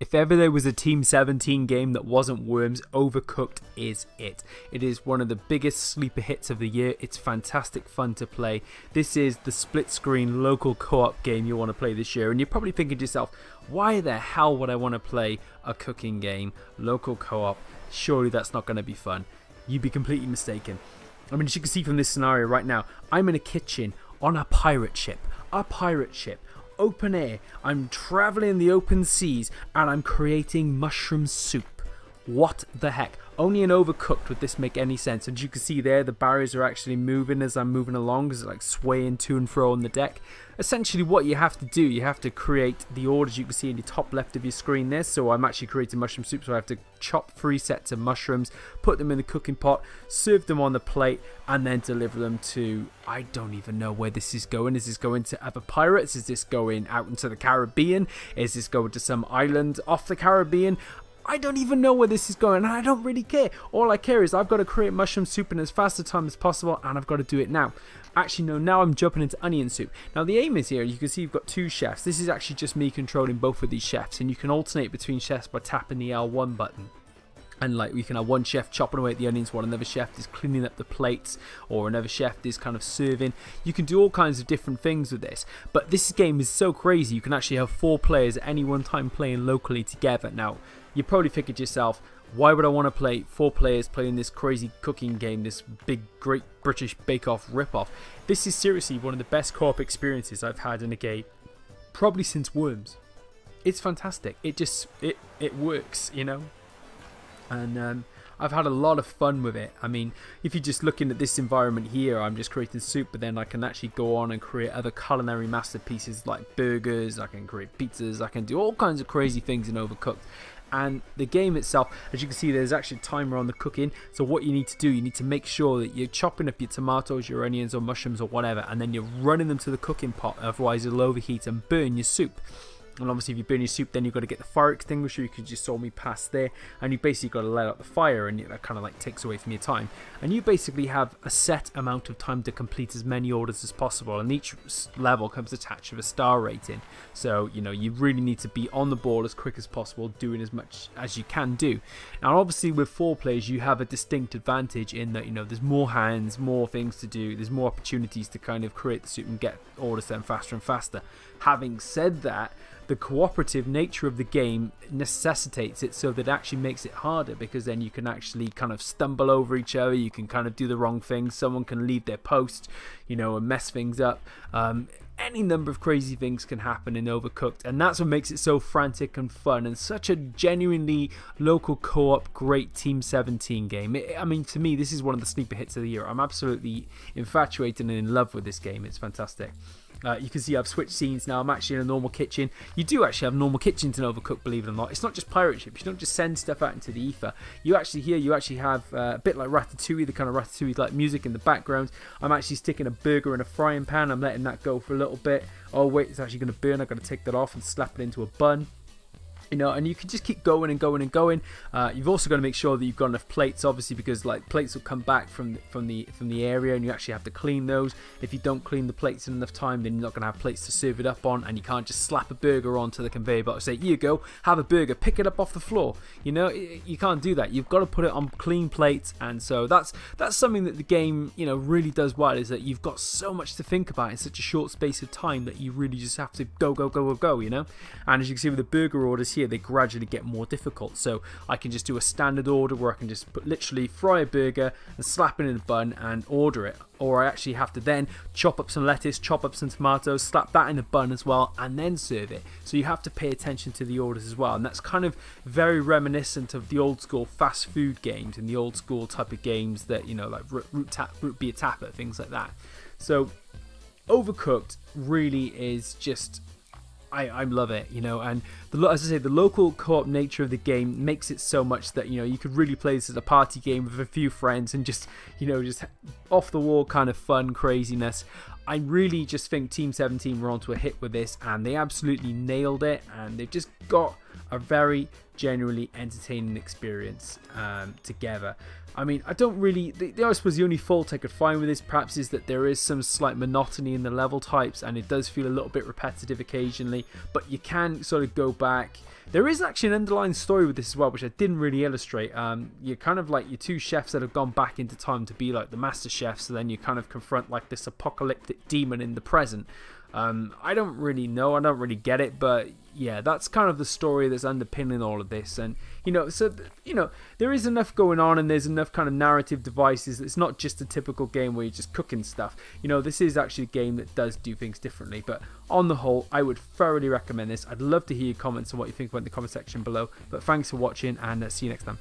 If ever there was a Team 17 game that wasn't Worms, Overcooked is it. It is one of the biggest sleeper hits of the year. It's fantastic fun to play. This is the split screen local co-op game you want to play this year. And you're probably thinking to yourself, why the hell would I want to play a cooking game, local co-op? Surely that's not going to be fun. You'd be completely mistaken. I mean, as you can see from this scenario right now, I'm in a kitchen on a pirate ship. Open air, I'm traveling in the open seas, and I'm creating mushroom soup. What the heck? Only in Overcooked would this make any sense. And as you can see there, the barriers are actually moving as I'm moving along, because it's like swaying to and fro on the deck. Essentially what you have to do, you have to create the orders you can see in the top left of your screen there. So I'm actually creating mushroom soup, so I have to chop 3 sets of mushrooms, put them in the cooking pot, serve them on the plate, and then deliver them to, I don't even know where this is going. Is this going to other pirates? Is this going out into the Caribbean? Is this going to some island off the Caribbean? I don't even know where this is going, and I don't really care. All I care is I've got to create mushroom soup in as fast a time as possible, and I've got to do it now. Actually, no, now I'm jumping into onion soup. Now, the aim is here, you can see you've got 2 chefs. This is actually just me controlling both of these chefs, and you can alternate between chefs by tapping the L1 button. And like, we can have one chef chopping away at the onions while another chef is cleaning up the plates, or another chef is kind of serving. You can do all kinds of different things with this. But this game is so crazy, you can actually have 4 players at any one time playing locally together. Now, you probably figured to yourself, why would I want to play 4 players playing this crazy cooking game, this big, great British bake-off rip-off? This is seriously one of the best co-op experiences I've had in a game, probably since Worms. It's fantastic. It works, you know? And I've had a lot of fun with it. I mean, if you're just looking at this environment here, I'm just creating soup, but then I can actually go on and create other culinary masterpieces like burgers, I can create pizzas, I can do all kinds of crazy things in Overcooked. And the game itself, as you can see, there's actually a timer on the cooking. So what you need to do, you need to make sure that you're chopping up your tomatoes, your onions or mushrooms or whatever, and then you're running them to the cooking pot, otherwise it'll overheat and burn your soup. And obviously if you burn your soup, then you've got to get the fire extinguisher. You just saw me pass there, and you basically got to let out the fire, and that kind of like takes away from your time. And you basically have a set amount of time to complete as many orders as possible, and each level comes attached with a star rating. So you know, you really need to be on the ball as quick as possible, doing as much as you can do. Now obviously with 4 players you have a distinct advantage in that, you know, there's more hands, more things to do, there's more opportunities to kind of create the soup and get orders done faster and faster. Having said that, the cooperative nature of the game necessitates it, so that it actually makes it harder, because then you can actually kind of stumble over each other, you can kind of do the wrong thing, someone can leave their post, you know, and mess things up. Any number of crazy things can happen in Overcooked, and that's what makes it so frantic and fun, and such a genuinely local co-op great Team 17 game. I mean, to me, this is one of the sleeper hits of the year. I'm absolutely infatuated and in love with this game. It's fantastic. You can see I've switched scenes now. I'm actually in a normal kitchen. You do actually have normal kitchens in Overcooked, believe it or not. It's not just pirate ships. You don't just send stuff out into the ether. You actually have a bit like Ratatouille, the kind of Ratatouille like music in the background. I'm actually sticking a burger in a frying pan. I'm letting that go for a little bit. Oh wait, it's actually going to burn. I've got to take that off and slap it into a bun. You know, and you can just keep going and going and going. You've also got to make sure that you've got enough plates, obviously, because like plates will come back from the area, and you actually have to clean those. If you don't clean the plates in enough time, then you're not going to have plates to serve it up on, and you can't just slap a burger onto the conveyor belt and say, "Here you go, have a burger, pick it up off the floor." You know, you can't do that. You've got to put it on clean plates, and so that's something that the game, you know, really does well, is that you've got so much to think about in such a short space of time that you really just have to go, you know. And as you can see with the burger orders here, they gradually get more difficult. So I can just do a standard order where I can just literally fry a burger and slap it in a bun and order it, or I actually have to then chop up some lettuce, chop up some tomatoes, slap that in a bun as well, and then serve it. So you have to pay attention to the orders as well, and that's kind of very reminiscent of the old school fast food games and the old school type of games that, you know, like root beer tapper, things like that. So Overcooked really is just, I love it, you know, and as I say, the local co-op nature of the game makes it so much that, you know, you could really play this as a party game with a few friends and just, you know, just off the wall kind of fun craziness. I really just think Team 17 were onto a hit with this, and they absolutely nailed it, and they've just got a very genuinely entertaining experience together. I mean, I don't really, I suppose the only fault I could find with this perhaps is that there is some slight monotony in the level types, and it does feel a little bit repetitive occasionally, but you can sort of go back There is actually an underlying story with this as well, which I didn't really illustrate. You're kind of like your two chefs that have gone back into time to be like the master chefs, so then you kind of confront like this apocalyptic demon in the present. I don't really know, I don't really get it, but yeah, that's kind of the story that's underpinning all of this. And there is enough going on, and there's enough kind of narrative devices. It's not just a typical game where you're just cooking stuff. This is actually a game that does do things differently, but on the whole, I would thoroughly recommend this. I'd love to hear your comments on what you think about in the comment section below, but thanks for watching, and see you next time.